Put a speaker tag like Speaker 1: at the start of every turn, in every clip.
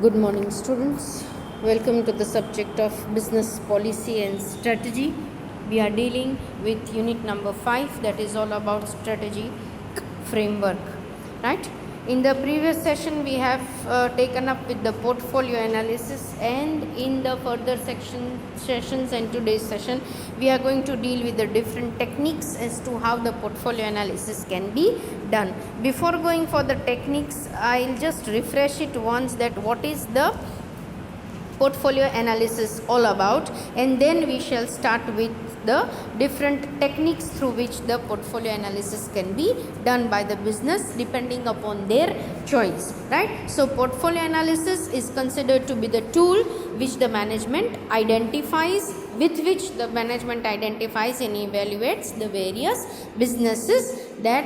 Speaker 1: Good morning, students. Welcome to the subject of business policy and strategy. We are dealing with unit number 5, that is all about strategy framework, right? In the previous session, we have taken up with the portfolio analysis, and in the further sessions and today's session, we are going to deal with the different techniques as to how the portfolio analysis can be done. Before going for the techniques, I'll just refresh it once that what is the portfolio analysis all about, and then we shall start with the different techniques through which the portfolio analysis can be done by the business depending upon their choice, right? So portfolio analysis is considered to be the tool which the management identifies, with which the management identifies and evaluates the various businesses that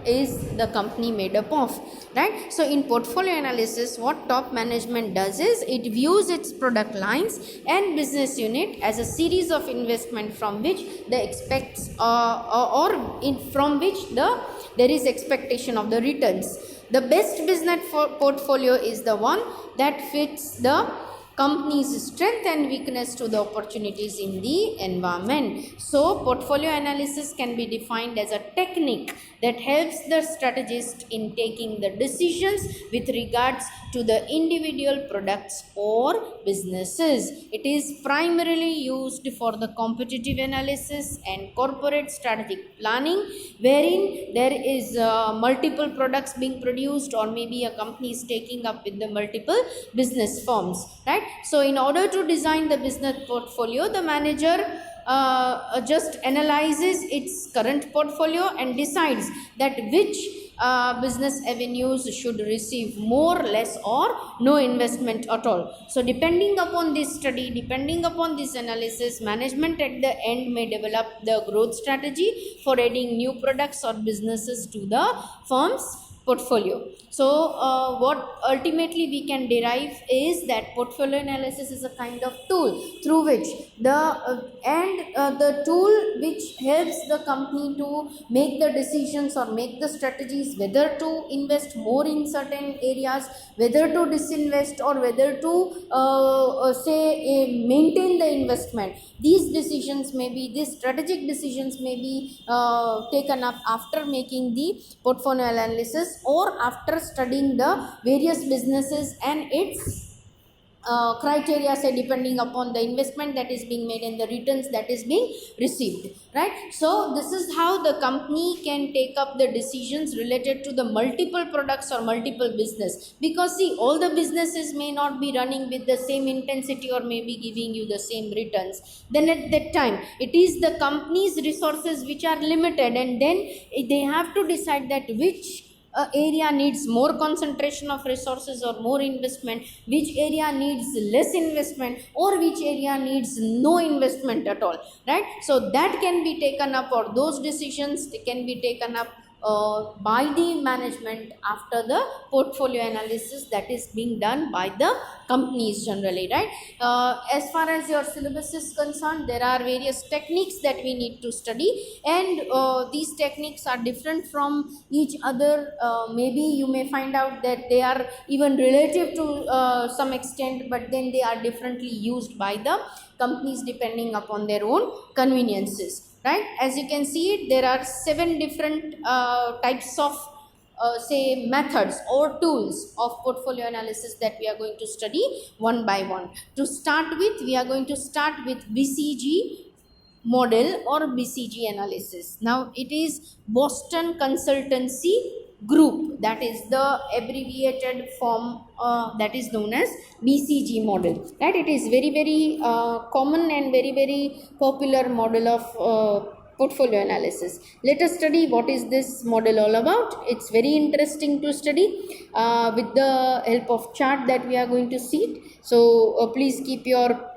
Speaker 1: is the company made up of, right? So in portfolio analysis, what top management does is it views its product lines and business unit as a series of investment from which the expects from which there is expectation of the returns. The best business portfolio is the one that fits the company's strength and weakness to the opportunities in the environment. So portfolio analysis can be defined as a technique that helps the strategist in taking the decisions with regards to the individual products or businesses. It is primarily used for the competitive analysis and corporate strategic planning, wherein there is multiple products being produced, or maybe a company is taking up with the multiple business firms, right? So in order to design the business portfolio, the manager just analyzes its current portfolio and decides that which business avenues should receive more, less, or no investment at all. So depending upon this study, depending upon this analysis, management at the end may develop the growth strategy for adding new products or businesses to the firm's portfolio. So what ultimately we can derive is that portfolio analysis is a kind of tool through which the tool which helps the company to make the decisions or make the strategies whether to invest more in certain areas, whether to disinvest, or whether to maintain the investment. These strategic decisions may be taken up after making the portfolio analysis or after studying the various businesses and its criteria, say depending upon the investment that is being made and the returns that is being received, right? So this is how the company can take up the decisions related to the multiple products or multiple business, because see, all the businesses may not be running with the same intensity or may be giving you the same returns. Then at that time, it is the company's resources which are limited, and then they have to decide that which area needs more concentration of resources or more investment, which area needs less investment, or which area needs no investment at all, right? So that can be taken up, or those decisions can be taken up by the management after the portfolio analysis that is being done by the companies generally, right? As far as your syllabus is concerned, there are various techniques that we need to study, and these techniques are different from each other. Maybe you may find out that they are even relative to some extent, but then they are differently used by the companies depending upon their own conveniences, right? As you can see it, there are 7 different types of methods or tools of portfolio analysis that we are going to study one by one. To start with, we are going to start with BCG model or BCG analysis. Now it is Boston Consultancy Group, that is the abbreviated form that is known as BCG model, right? It is very common and very popular model of portfolio analysis. Let us study what is this model all about. It's very interesting to study with the help of chart that we are going to see it. So please keep your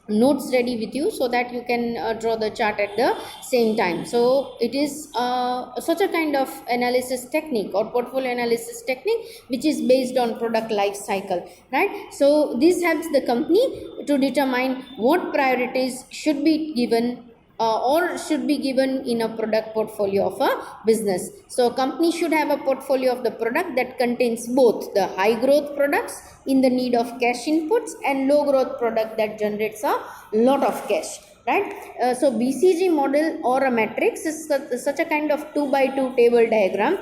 Speaker 1: notes ready with you so that you can draw the chart at the same time. So it is such a kind of analysis technique or portfolio analysis technique which is based on product life cycle, right? So this helps the company to determine what priorities should be given or should be given in a product portfolio of a business. So a company should have a portfolio of the product that contains both the high growth products in the need of cash inputs and low growth product that generates a lot of cash, right? So BCG model or a matrix is such a kind of 2 by 2 table diagram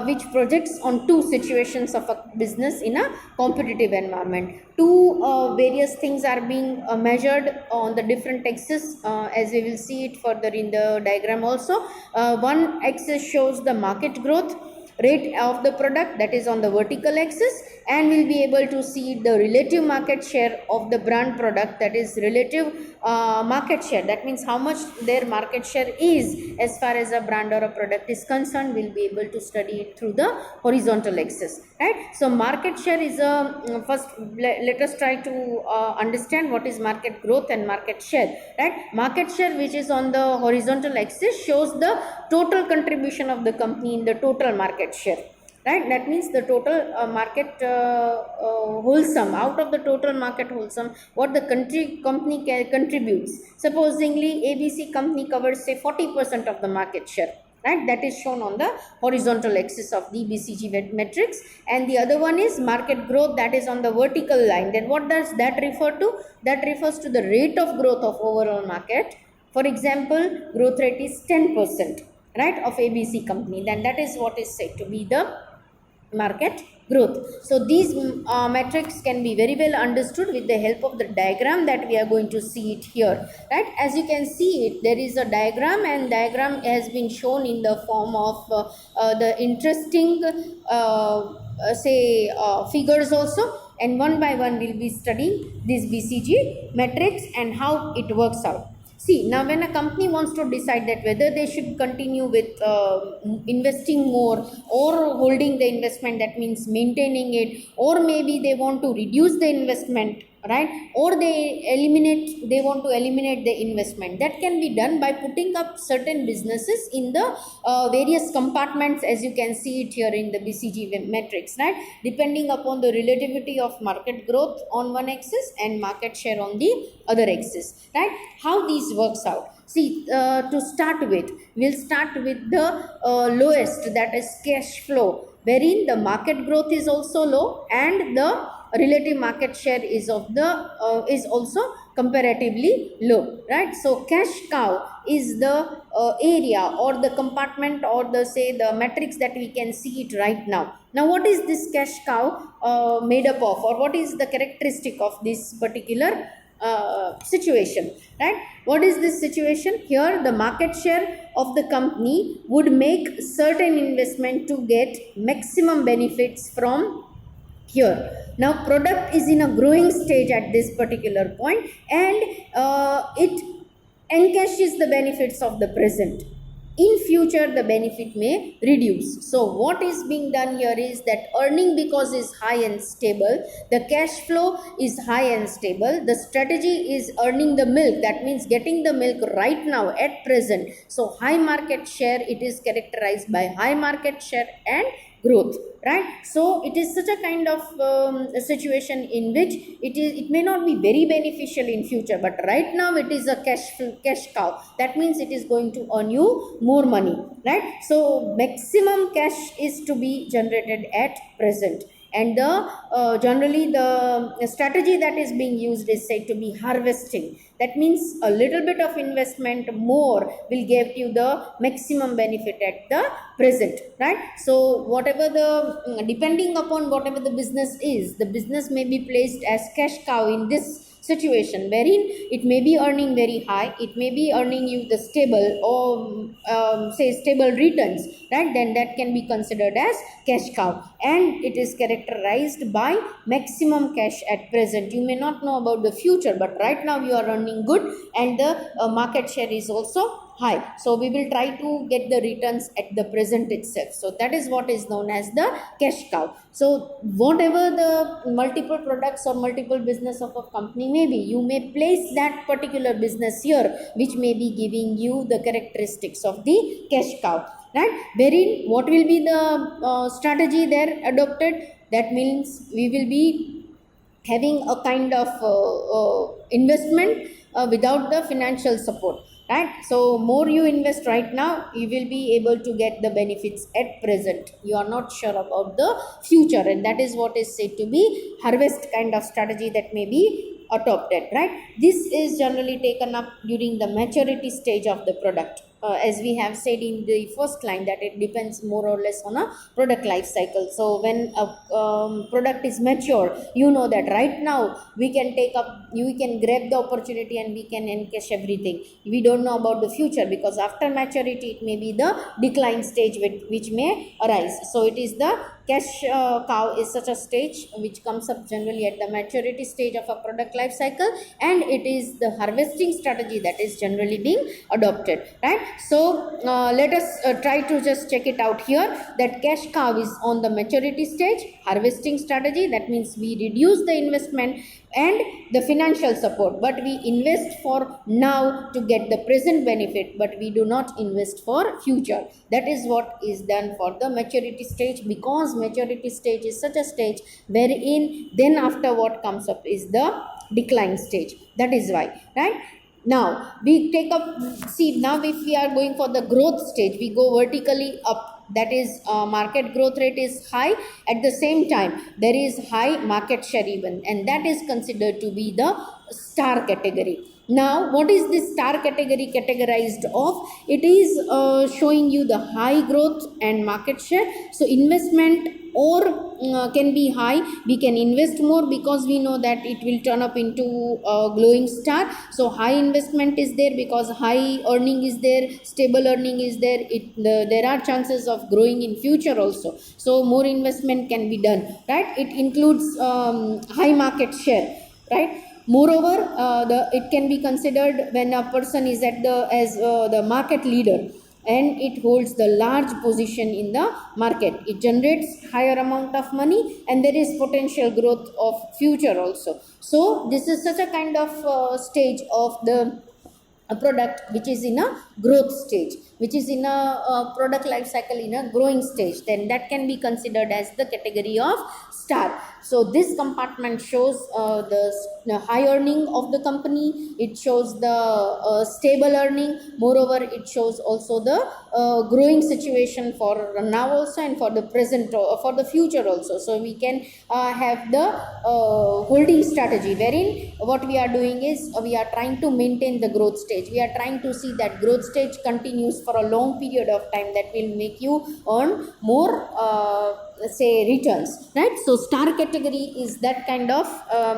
Speaker 1: which projects on two situations of a business in a competitive environment. Two various things are being measured on the different axes, as we will see it further in the diagram also. One axis shows the market growth rate of the product, that is on the vertical axis, and we'll be able to see the relative market share of the brand product, that is relative market share, that means how much their market share is as far as a brand or a product is concerned. We'll be able to study it through the horizontal axis, right? So market share is a first let us try to understand what is market growth and market share, right? Market share, which is on the horizontal axis, shows the total contribution of the company in the total market share, right? That means the total market wholesome, out of the total market wholesome, what the company contributes. Supposingly ABC company covers say 40% of the market share, right? That is shown on the horizontal axis of the BCG matrix, and the other one is market growth, that is on the vertical line. Then what does that refer to? That refers to the rate of growth of overall market. For example, growth rate is 10%, right, of ABC company, then that is what is said to be the market growth. So these metrics can be very well understood with the help of the diagram that we are going to see it here, right? As you can see it, there is a diagram, and diagram has been shown in the form of the interesting figures also, and one by one we'll be studying this BCG matrix and how it works out. See, now when a company wants to decide that whether they should continue with investing more or holding the investment, that means maintaining it, or maybe they want to reduce the investment, right, or they want to eliminate the investment, that can be done by putting up certain businesses in the various compartments, as you can see it here in the BCG matrix, right, depending upon the relativity of market growth on one axis and market share on the other axis, right? How these works out? See, to start with, we'll start with the lowest, that is cash flow, wherein the market growth is also low and the relative market share is also comparatively low, right? So cash cow is the area or the compartment or the matrix that we can see it right now. Now what is this cash cow made up of, or what is the characteristic of this particular situation, right? What is this situation? Here the market share of the company would make certain investment to get maximum benefits from here. Now product is in a growing stage at this particular point, and it encashes the benefits of the present. In future the benefit may reduce. So what is being done here is that earning because is high and stable, the cash flow is high and stable, the strategy is earning the milk, that means getting the milk right now at present. So high market share, it is characterized by high market share and growth, right? So it is such a kind of a situation in which it may not be very beneficial in future, but right now it is a cash cow, that means it is going to earn you more money, right? So maximum cash is to be generated at present, and the generally the strategy that is being used is said to be harvesting. That means a little bit of investment more will give you the maximum benefit at the present, right? So whatever the depending upon whatever the business is, the business may be placed as cash cow in this situation, wherein it may be earning very high, it may be earning you the stable or say stable returns, right? Then that can be considered as cash cow, and it is characterized by maximum cash at present. You may not know about the future, but right now you are earning good, and the market share is also high. So we will try to get the returns at the present itself. So that is what is known as the cash cow. So whatever the multiple products or multiple business of a company may be, you may place that particular business here, which may be giving you the characteristics of the cash cow, right? Wherein what will be the strategy there adopted? That means we will be having a kind of investment without the financial support. right? So more you invest right now, you will be able to get the benefits at present. You are not sure about the future, and that is what is said to be harvest kind of strategy that may be adopted, right? This is generally taken up during the maturity stage of the product. As we have said in the first line, that it depends more or less on a product life cycle. So when a product is mature, you know that right now we can take up, we can grab the opportunity and we can encash everything. We don't know about the future, because after maturity it may be the decline stage which may arise. So it is the cash cow is such a stage which comes up generally at the maturity stage of a product life cycle, and it is the harvesting strategy that is generally being adopted, right? So let us try to just check it out here, that cash cow is on the maturity stage. Harvesting strategy, that means we reduce the investment and the financial support, but we invest for now to get the present benefit, but we do not invest for future. That is what is done for the maturity stage, because maturity stage is such a stage wherein then after what comes up is the decline stage. That is why, right? Now we take up, see, now if we are going for the growth stage, we go vertically up. That is market growth rate is high, at the same time there is high market share even, and that is considered to be the star category. Now what is this star category categorized of? It is showing you the high growth and market share. So investment or can be high, we can invest more because we know that it will turn up into a glowing star. So high investment is there because high earning is there, stable earning is there, there are chances of growing in future also, so more investment can be done, right? It includes high market share, right? Moreover, it can be considered when a person is at the market leader and it holds the large position in the market. It generates higher amount of money and there is potential growth of future also. So this is such a kind of stage of the a product which is in a growth stage, which is in a product life cycle in a growing stage, then that can be considered as the category of star. So this compartment shows the high earning of the company, it shows the stable earning, moreover it shows also the growing situation for now also and for the present for the future also. So we can have the holding strategy, wherein what we are doing is we are trying to maintain the growth stage. We are trying to see that growth stage continues for a long period of time, that will make you earn more say returns, right? So star category is that kind of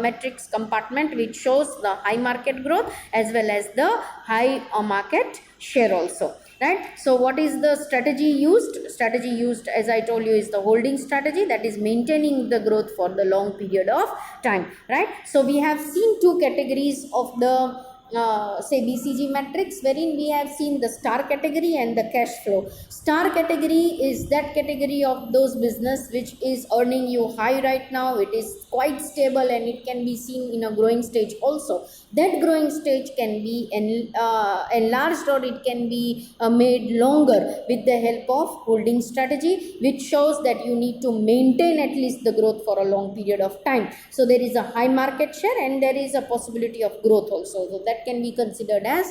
Speaker 1: metrics compartment which shows the high market growth as well as the high market share also, right? So what is the strategy used? Strategy used, as I told you, is the holding strategy, that is maintaining the growth for the long period of time, right? So we have seen two categories of the say BCG matrix, wherein we have seen the star category and the cash flow. Star category is that category of those business which is earning you high right now, it is quite stable and it can be seen in a growing stage also. That growing stage can be enlarged or it can be made longer with the help of holding strategy, which shows that you need to maintain at least the growth for a long period of time. So there is a high market share and there is a possibility of growth also. So that can be considered as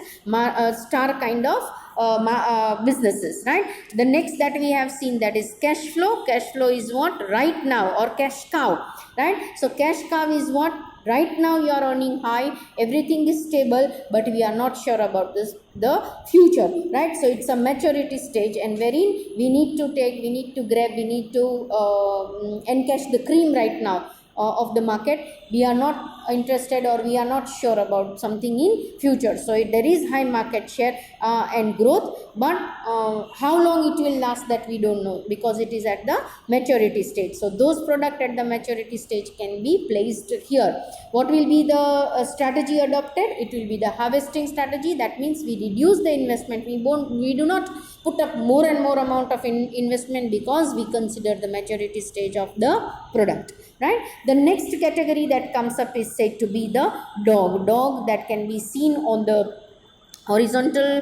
Speaker 1: star kind of businesses, right? The next that we have seen, that is cash flow. Cash flow is what? Right now, or cash cow, right? So cash cow is what? Right now you are earning high, everything is stable, but we are not sure about the future, right? So it's a maturity stage, and wherein we need to take, we need to grab, we need to encash the cream right now of the market. We are not interested or we are not sure about something in future. So there is high market share and growth, but how long it will last, that we don't know, because it is at the maturity stage. So those product at the maturity stage can be placed here. What will be the strategy adopted? It will be the harvesting strategy. That means we reduce the investment. We do not put up more and more amount of investment, because we consider the maturity stage of the product, right? The next category that comes up is said to be the dog that can be seen on the horizontal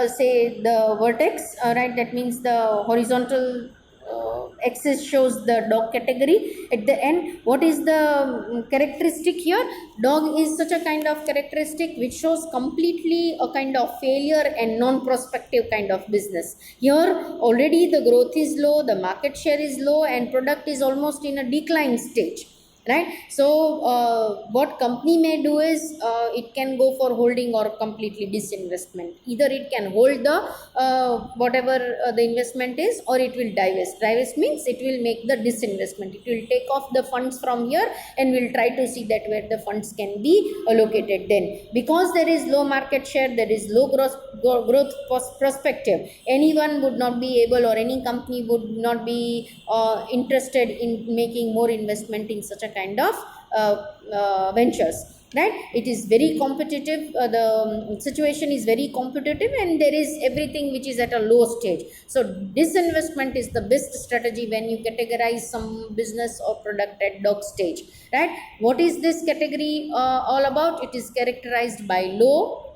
Speaker 1: say the vertex, right? That means the horizontal axis shows the dog category. At the end, what is the characteristic here? Dog is such a kind of characteristic which shows completely a kind of failure and non-prospective kind of business. Here already the growth is low, the market share is low, and product is almost in a decline stage, right? So what company may do is it can go for holding or completely disinvestment. Either it can hold the whatever the investment is, or it will divest means it will make the disinvestment. It will take off the funds from here and will try to see that where the funds can be allocated. Then because there is low market share, there is low growth perspective, anyone would not be able, or any company would not be interested in making more investment in such a kind of ventures, right? It is very competitive, the situation is very competitive, and there is everything which is at a low stage. So disinvestment is the best strategy when you categorize some business or product at dog stage, right? What is this category all about? It is characterized by low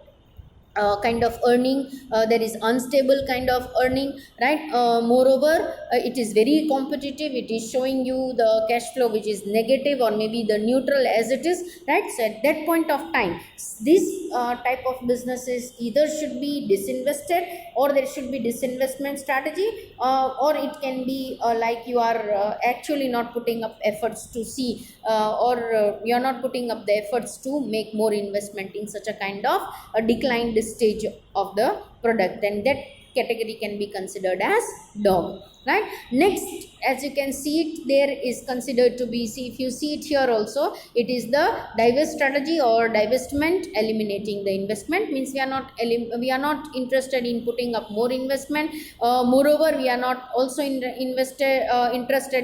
Speaker 1: kind of earning, there is unstable kind of earning, right? Moreover, it is very competitive. It is showing you the cash flow which is negative or maybe the neutral as it is, right? So at that point of time, this type of businesses either should be disinvested, or there should be disinvestment strategy, or it can be like you are actually not putting up efforts to see, or you are not putting up the efforts to make more investment in such a kind of a declined stage of the product, then that category can be considered as dog, right? Next, as you can see it, there is considered to be, see if you see it here also, it is the divest strategy or divestment, eliminating the investment, means we are not interested in putting up more investment. Moreover, we are not also interested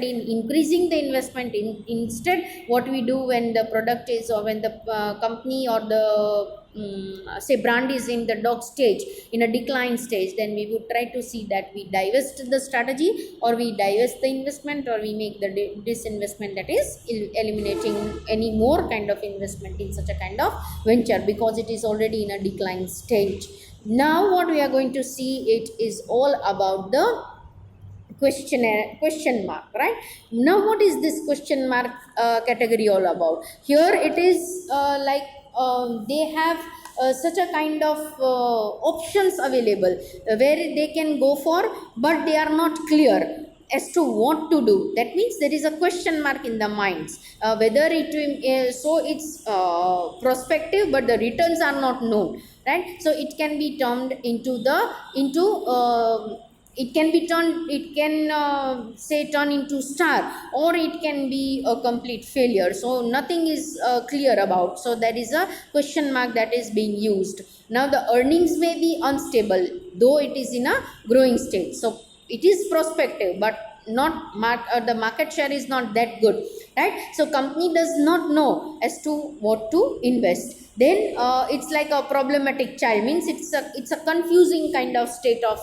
Speaker 1: in increasing the investment. Instead, what we do when the product is, or when the company or the say brand is in the dog stage, in a decline stage, then we would try to see that we divest the strategy, or we divest the investment, or we make the disinvestment, that is eliminating any more kind of investment in such a kind of venture, because it is already in a decline stage. Now what we are going to see, it is all about the question mark, right? Now what is this question mark category all about? Here it is like they have such a kind of options available where they can go for, but they are not clear as to what to do. That means there is a question mark in the minds, whether it so it's prospective, but the returns are not known, right? So it can be turned into it can be turned, it can say turn into star, or it can be a complete failure. So nothing is clear about, so there is a question mark that is being used. Now the earnings may be unstable, though it is in a growing stage. So it is prospective, but not the market share is not that good, right? So company does not know as to what to invest. Then it's like a problematic child, means it's a confusing kind of state of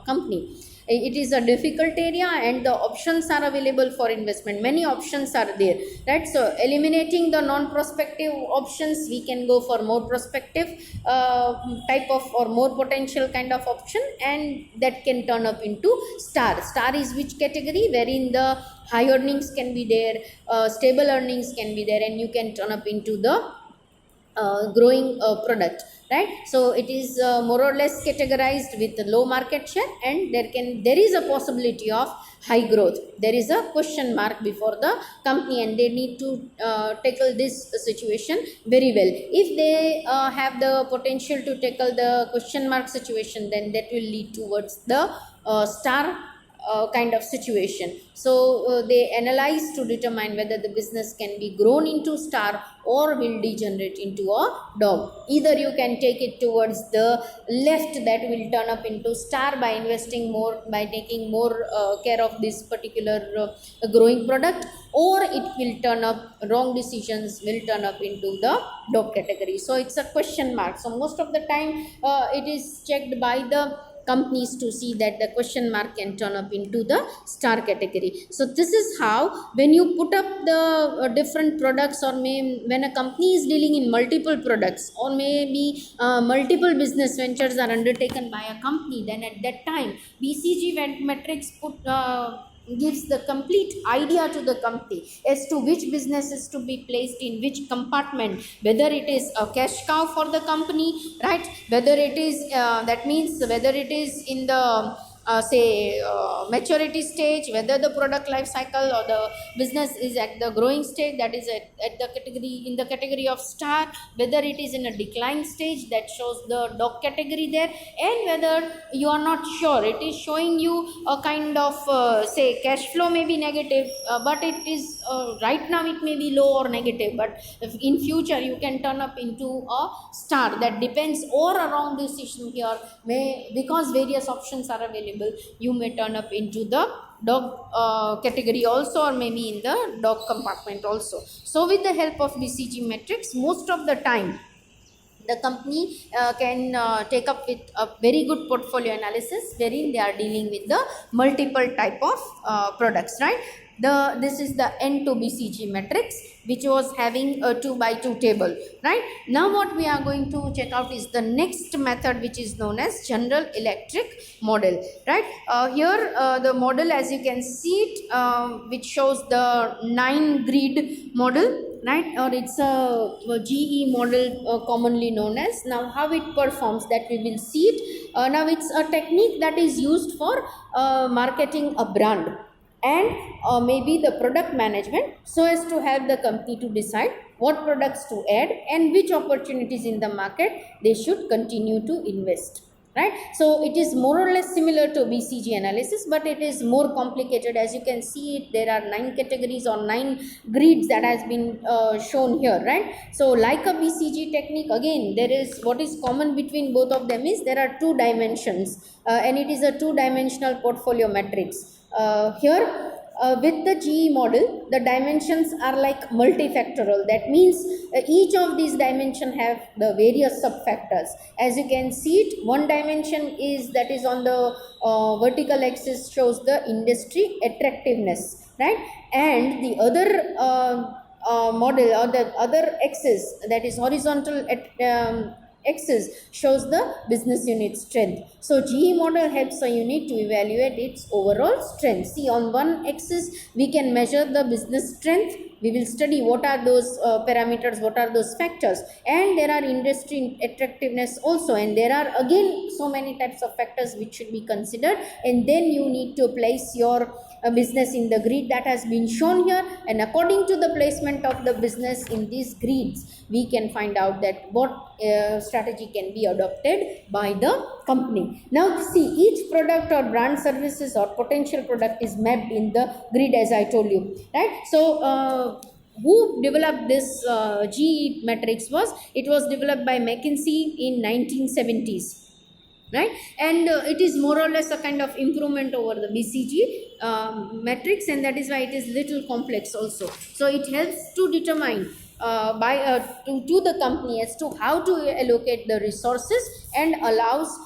Speaker 1: company. It is a difficult area, and the options are available for investment, many options are there, right? So eliminating the non-prospective options, we can go for more prospective type of, or more potential kind of option, and that can turn up into star. Star is which category? Wherein the high earnings can be there, stable earnings can be there, and you can turn up into the growing product, right? So it is more or less categorized with low market share, and there is a possibility of high growth. There is a question mark before the company, and they need to tackle this situation very well. If they have the potential to tackle the question mark situation, then that will lead towards the star kind of situation. So they analyze to determine whether the business can be grown into star or will degenerate into a dog. Either you can take it towards the left, that will turn up into star by investing more, by taking more care of this particular growing product, or it will turn up, wrong decisions will turn up into the dog category. So it's a question mark. So most of the time it is checked by the companies to see that the question mark can turn up into the star category. So this is how, when you put up the different products, or when a company is dealing in multiple products, or maybe multiple business ventures are undertaken by a company, then at that time BCG metrics gives the complete idea to the company as to which business is to be placed in which compartment, whether it is a cash cow for the company, right, whether it is that means whether it is in the maturity stage, whether the product life cycle or the business is at the growing stage, that is at the category, in the category of star, whether it is in a decline stage, that shows the dog category there, and whether you are not sure, it is showing you a kind of cash flow may be negative, but it is right now it may be low or negative, but if in future you can turn up into a star. That depends, or a wrong decision here may, because various options are available, you may turn up into the dog category also, or maybe in the dog compartment also. So with the help of BCG metrics, most of the time the company can take up with a very good portfolio analysis, wherein they are dealing with the multiple type of products, right. This is the N2 BCG matrix, which was having a 2 by 2 table, right. Now what we are going to check out is the next method, which is known as General Electric model, right. Here the model, as you can see it, which shows the 9 grid model, right, or it's a GE model commonly known as. Now how it performs, that we will see it. Now it's a technique that is used for marketing a brand, and maybe the product management, so as to help the company to decide what products to add and which opportunities in the market they should continue to invest, right. So it is more or less similar to BCG analysis, but it is more complicated. As you can see it, there are 9 categories or 9 grids that has been shown here, right. So like a BCG technique, again there is, what is common between both of them is there are 2 dimensions, and it is a 2-dimensional portfolio matrix. Here with the GE model, the dimensions are like multifactorial. That means each of these dimensions have the various subfactors. As you can see it, one dimension is, that is on the vertical axis, shows the industry attractiveness, right, and the other model, or the other axis, that is horizontal axis, shows the business unit strength. So GE model helps a unit to evaluate its overall strength. See, on one axis we can measure the business strength, we will study what are those parameters, what are those factors, and there are industry attractiveness also, and there are again so many types of factors which should be considered, and then you need to place your business in the grid that has been shown here, and according to the placement of the business in these grids, we can find out that what strategy can be adopted by the company. Now see, each product or brand, services or potential product is mapped in the grid, as I told you, right. So who developed this GE matrix it was developed by McKinsey in 1970s, right, and it is more or less a kind of improvement over the BCG matrix, and that is why it is little complex also. So it helps to determine to the company as to how to allocate the resources, and allows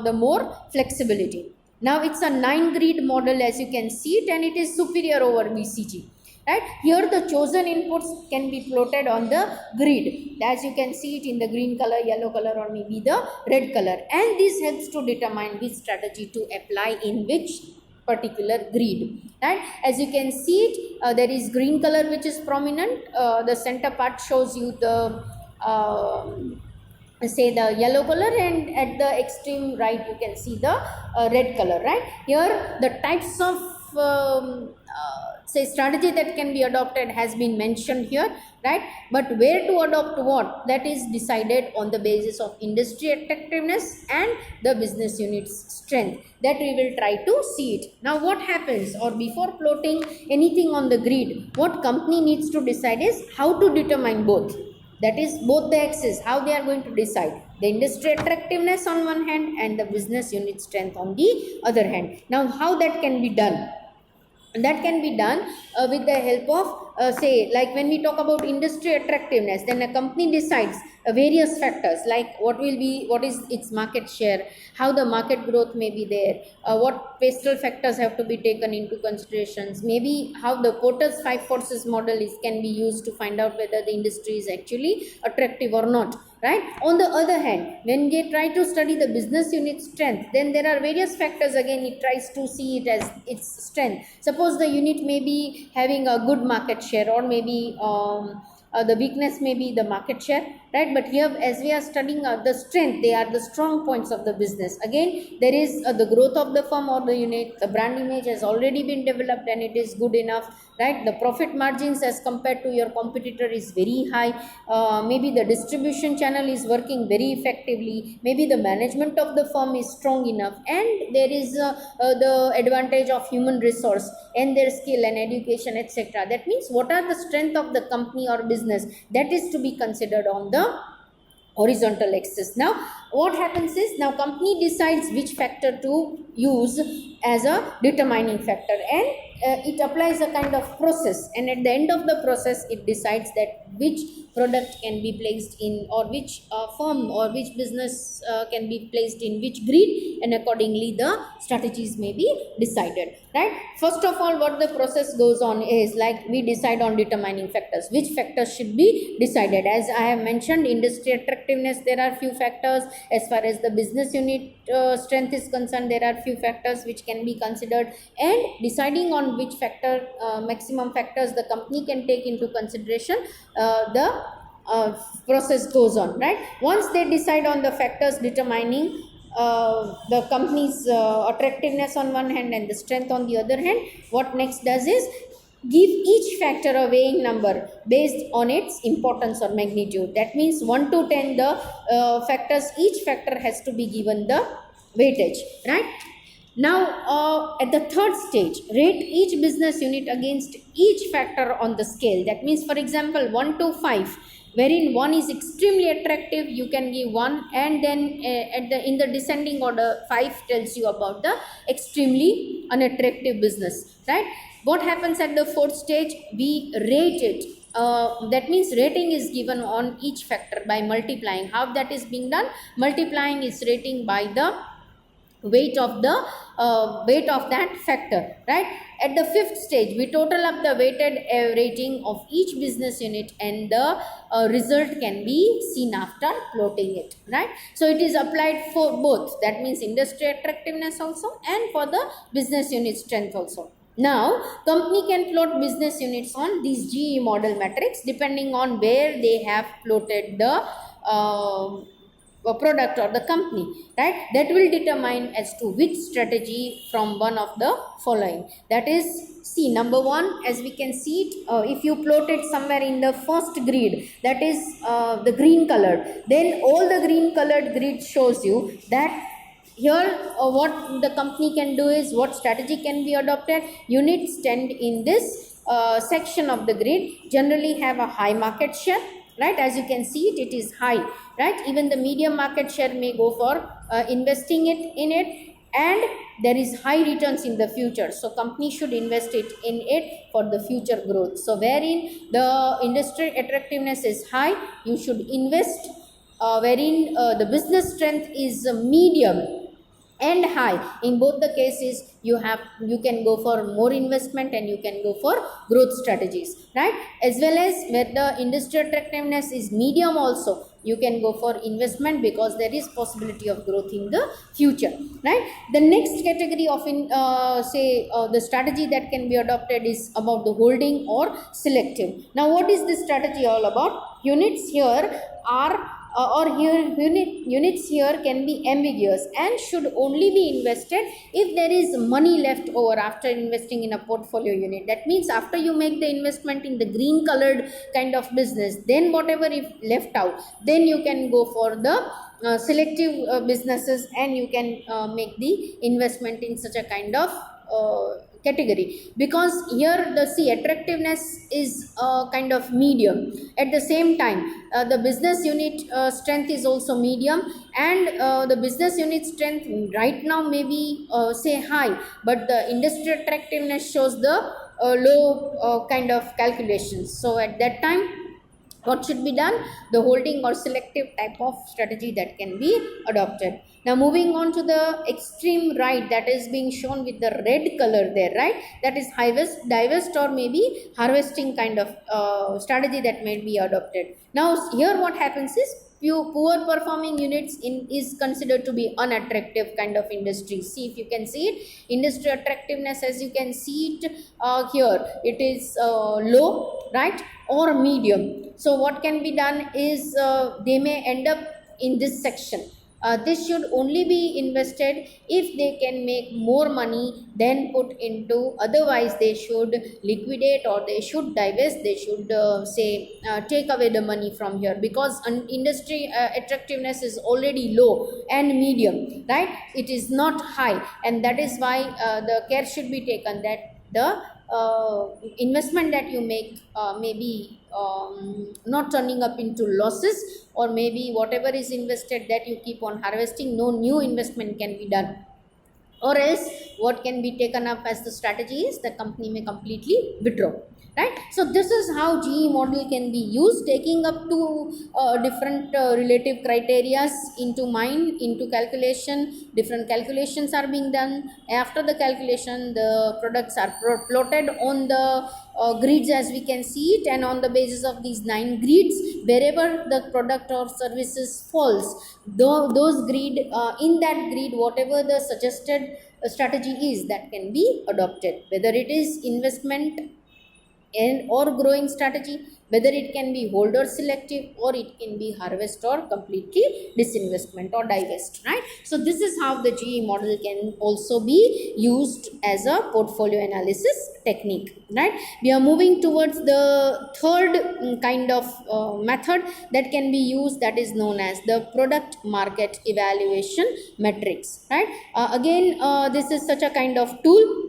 Speaker 1: the more flexibility. Now it's a 9 grid model, as you can see it, and it is superior over BCG. Right? Here the chosen inputs can be plotted on the grid, as you can see it in the green color, yellow color, or maybe the red color, and this helps to determine which strategy to apply in which particular grid. Right? As you can see it, there is green color which is prominent, the center part shows you the say the yellow color, and at the extreme right you can see the red color. Right? Here the types of say strategy that can be adopted has been mentioned here, right, but where to adopt what, that is decided on the basis of industry attractiveness and the business unit's strength, that we will try to see it. Now what happens, or before plotting anything on the grid, what company needs to decide is how to determine both, that is both the axes, how they are going to decide the industry attractiveness on one hand and the business unit strength on the other hand. Now how that can be done? that can be done with the help of say, like when we talk about industry attractiveness, then a company decides various factors like what is its market share, how the market growth may be there, what pastel factors have to be taken into considerations, maybe how the Porter's five forces model is can be used to find out whether the industry is actually attractive or not, right? On the other hand, when they try to study the business unit strength, then there are various factors, again it tries to see it as its strength. Suppose the unit may be having a good market share, or maybe the weakness may be the market share, right? But here, as we are studying the strength, they are the strong points of the business. Again, there is the growth of the firm or the unit, the brand image has already been developed and it is good enough, right? The profit margins as compared to your competitor is very high, maybe the distribution channel is working very effectively, maybe the management of the firm is strong enough, and there is the advantage of human resource and their skill and education, etc. That means what are the strength of the company or business, that is to be considered on the horizontal axis. Now what happens is, now company decides which factor to use as a determining factor, and it applies a kind of process, and at the end of the process it decides that which product can be placed in, or which firm or which business can be placed in which grid, and accordingly the strategies may be decided, right? First of all, what the process goes on is, like, we decide on determining factors, which factors should be decided. As I have mentioned, industry attractiveness, there are few factors. As far as the business unit strength is concerned, there are few factors which can be considered, and deciding on which factor, maximum factors the company can take into consideration, the process goes on, right? Once they decide on the factors determining the company's attractiveness on one hand and the strength on the other hand, what next does is give each factor a weighing number based on its importance or magnitude. That means 1 to 10 the factors, each factor has to be given the weightage, right? Now at the third stage, rate each business unit against each factor on the scale. That means, for example, 1 to 5, wherein 1 is extremely attractive, you can give 1, and then in the descending order, 5 tells you about the extremely unattractive business, right? What happens at the fourth stage? We rate it. That means rating is given on each factor by multiplying. How that is being done? Multiplying its rating by the weight of that factor, right? At the fifth stage, we total up the weighted rating of each business unit, and the result can be seen after plotting it, right? So it is applied for both, that means industry attractiveness also and for the business unit strength also. Now company can plot business units on these GE model matrix depending on where they have plotted the product or the company, right? That will determine as to which strategy from one of the following. That is, see, number 1, as we can see it, if you plot it somewhere in the first grid, that is the green colored, then all the green colored grid shows you that here what the company can do is, what strategy can be adopted. Units stand in this section of the grid generally have a high market share, right? As you can see it is high, right? Even the medium market share may go for investing in it, and there is high returns in the future, so company should invest it in it for the future growth. So wherein the industry attractiveness is high, you should invest. Wherein the business strength is medium and high, in both the cases you can go for more investment and you can go for growth strategies, right? As well as where the industry attractiveness is medium also, you can go for investment because there is possibility of growth in the future, right? The next category of the strategy that can be adopted is about the holding or selective. Now what is this strategy all about? Units here are units here can be ambiguous and should only be invested if there is money left over after investing in a portfolio unit. That means after you make the investment in the green colored kind of business, then whatever if left out, then you can go for the selective businesses, and you can make the investment in such a kind of category, because here the attractiveness is kind of medium. At the same time, the business unit strength is also medium, and the business unit strength right now may be say high, but the industry attractiveness shows the low kind of calculations. So at that time, what should be done? The holding or selective type of strategy that can be adopted. Now moving on to the extreme right, that is being shown with the red color there, right? That is harvest, divest, or maybe harvesting kind of strategy that may be adopted. Now here what happens is, poor performing units is considered to be unattractive kind of industry. See if you can see it, industry attractiveness, as you can see it here, it is low, right, or medium. So what can be done is, they may end up in this section. This should only be invested if they can make more money than put into, otherwise they should liquidate or they should divest, they should take away the money from here, because industry attractiveness is already low and medium, right? It is not high, and that is why the care should be taken that the investment that you make may be not turning up into losses, or maybe whatever is invested that you keep on harvesting, no new investment can be done. Or else what can be taken up as the strategy is, the company may completely withdraw, right? So this is how GE model can be used, taking up to different relative criterias into mind, into calculation. Different calculations are being done. After the calculation, the products are plotted on the grids as we can see it, and on the basis of these 9 grids, wherever the product or services falls, those grid, in that grid, whatever the suggested strategy is, that can be adopted, whether it is investment and or growing strategy, whether it can be hold or selective, or it can be harvest or completely disinvestment or divest, right? So this is how the GE model can also be used as a portfolio analysis technique, right? We are moving towards the third kind of method that can be used, that is known as the product market evaluation metrics, right? Again, this is such a kind of tool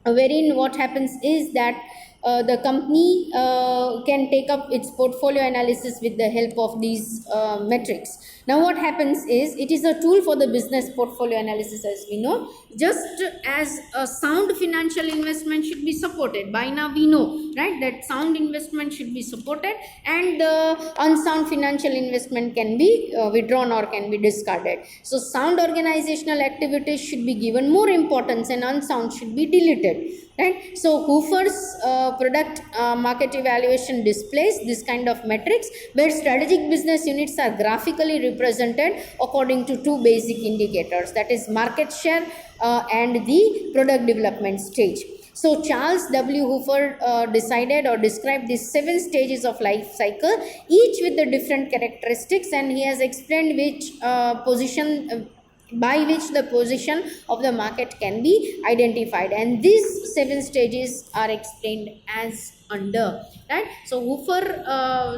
Speaker 1: wherein what happens is that the company can take up its portfolio analysis with the help of these metrics. Now what happens is, it is a tool for the business portfolio analysis, as we know. Just as a sound financial investment should be supported, by now we know, right, that sound investment should be supported, and the unsound financial investment can be withdrawn or can be discarded. So sound organizational activities should be given more importance, and unsound should be deleted, right? So Hoover's product market evaluation displays this kind of metrics, where strategic business units are graphically represented according to 2 basic indicators, that is market share and the product development stage. So Charles W. Hoover decided or described these 7 stages of life cycle, each with the different characteristics, and he has explained which by which the position of the market can be identified, and these 7 stages are explained as under, right? So Hoover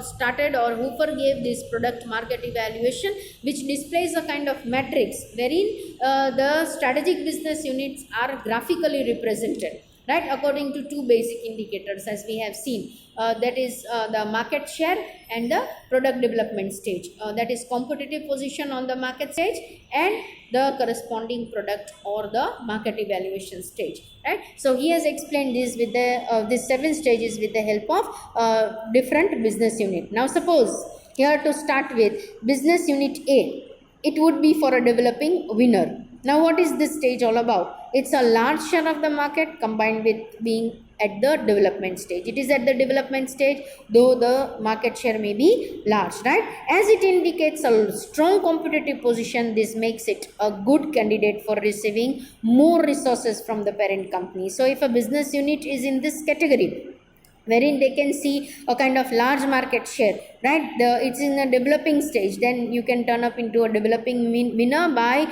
Speaker 1: started, or Hoover gave this product market evaluation, which displays a kind of matrix wherein the strategic business units are graphically represented, right, according to 2 basic indicators, as we have seen, that is the market share and the product development stage, that is competitive position on the market stage and the corresponding product or the market evaluation stage, right? So he has explained this with the these 7 stages with the help of different business unit. Now suppose here, to start with business unit A, it would be for a developing winner. Now what is this stage all about? It's a large share of the market combined with being at the development stage. It is at the development stage, though the market share may be large, right? As it indicates a strong competitive position, this makes it a good candidate for receiving more resources from the parent company. So if a business unit is in this category, wherein they can see a kind of large market share, right? It's in a developing stage, then you can turn up into a developing winner by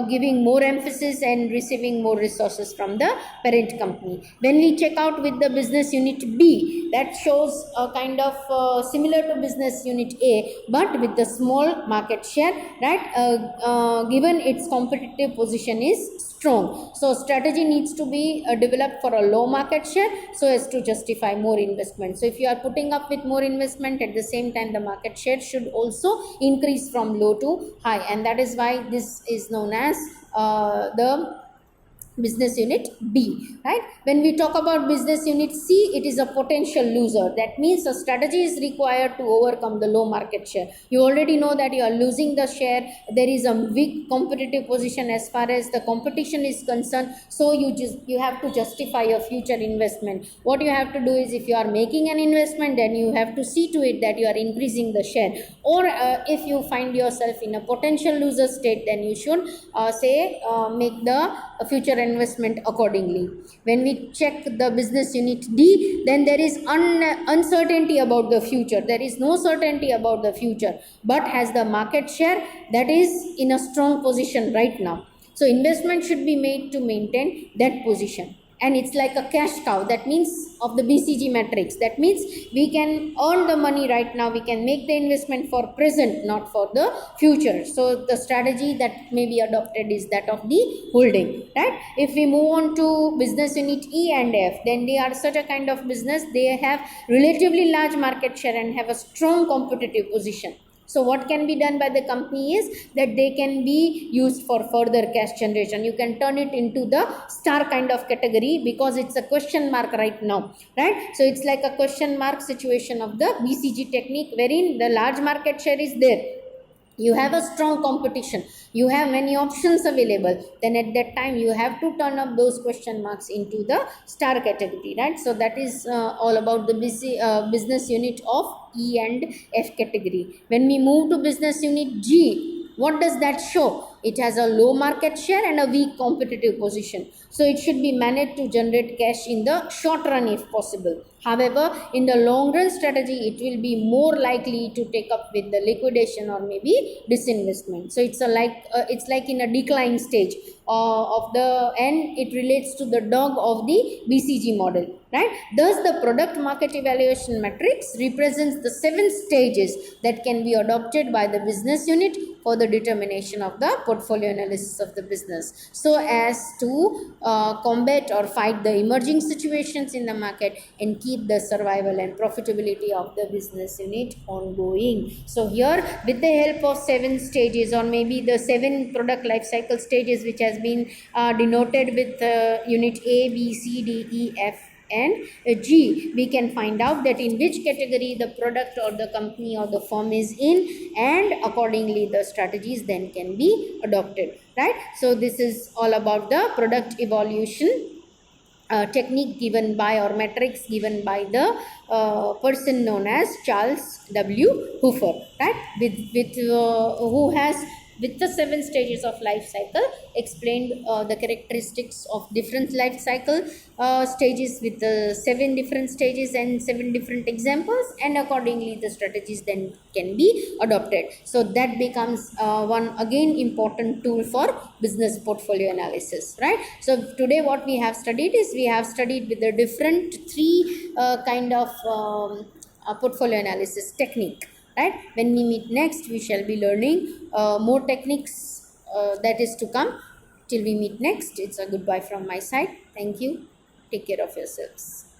Speaker 1: giving more emphasis and receiving more resources from the parent company. When we check out with the business unit B, that shows a kind of similar to business unit A, but with the small market share, right? Given its competitive position is strong. So strategy needs to be developed for a low market share so as to justify more investment. So if you are putting up with more investment, at the same time the market share should also increase from low to high, and that is why this is known as the business unit B, right? When we talk about business unit C, it is a potential loser. That means a strategy is required to overcome the low market share. You already know that you are losing the share. There is a weak competitive position as far as the competition is concerned. So you have to justify your future investment. What you have to do is, if you are making an investment, then you have to see to it that you are increasing the share. Or if you find yourself in a potential loser state, then you should make the future investment accordingly. When we check the business unit D, then there is uncertainty about the future. There is no certainty about the future, but has the market share that is in a strong position right now. So investment should be made to maintain that position. And it's like a cash cow, that means of the BCG matrix. That means we can earn the money right now, we can make the investment for present, not for the future. So the strategy that may be adopted is that of the holding, right? If we move on to business unit E and F, then they are such a kind of business, they have relatively large market share and have a strong competitive position. So what can be done by the company is that they can be used for further cash generation. You can turn it into the star kind of category because it's a question mark right now, right? So it's like a question mark situation of the BCG technique, wherein the large market share is there. You have a strong competition, you have many options available, then at that time you have to turn up those question marks into the star category, right? So that is all about the business unit of E and F category. When we move to business unit G, what does that show? It has a low market share and a weak competitive position. So it should be managed to generate cash in the short run if possible. However, in the long run strategy, it will be more likely to take up with the liquidation or maybe disinvestment. So it's like in a decline stage of the, and it relates to the dog of the BCG model, right? Thus, the product market evaluation matrix represents the 7 stages that can be adopted by the business unit for the determination of the portfolio analysis of the business, so as to combat or fight the emerging situations in the market and keep the survival and profitability of the business unit ongoing. So here, with the help of 7 stages, or maybe the 7 product life cycle stages, which has been denoted with unit A, B, C, D, E, F and G, we can find out that in which category the product or the company or the firm is in, and accordingly the strategies then can be adopted, right? So this is all about the product evaluation technique given by, or metrics given by the person known as Charles W. Hoover, right? Who has, with the 7 stages of life cycle, explained the characteristics of different life cycle stages with the 7 different stages and 7 different examples, and accordingly the strategies then can be adopted. So that becomes one again important tool for business portfolio analysis, right? So today what we have studied is, we have studied with the different 3 kind of portfolio analysis technique, right? When we meet next, we shall be learning more techniques that is to come. Till we meet next, it's a goodbye from my side. Thank you. Take care of yourselves.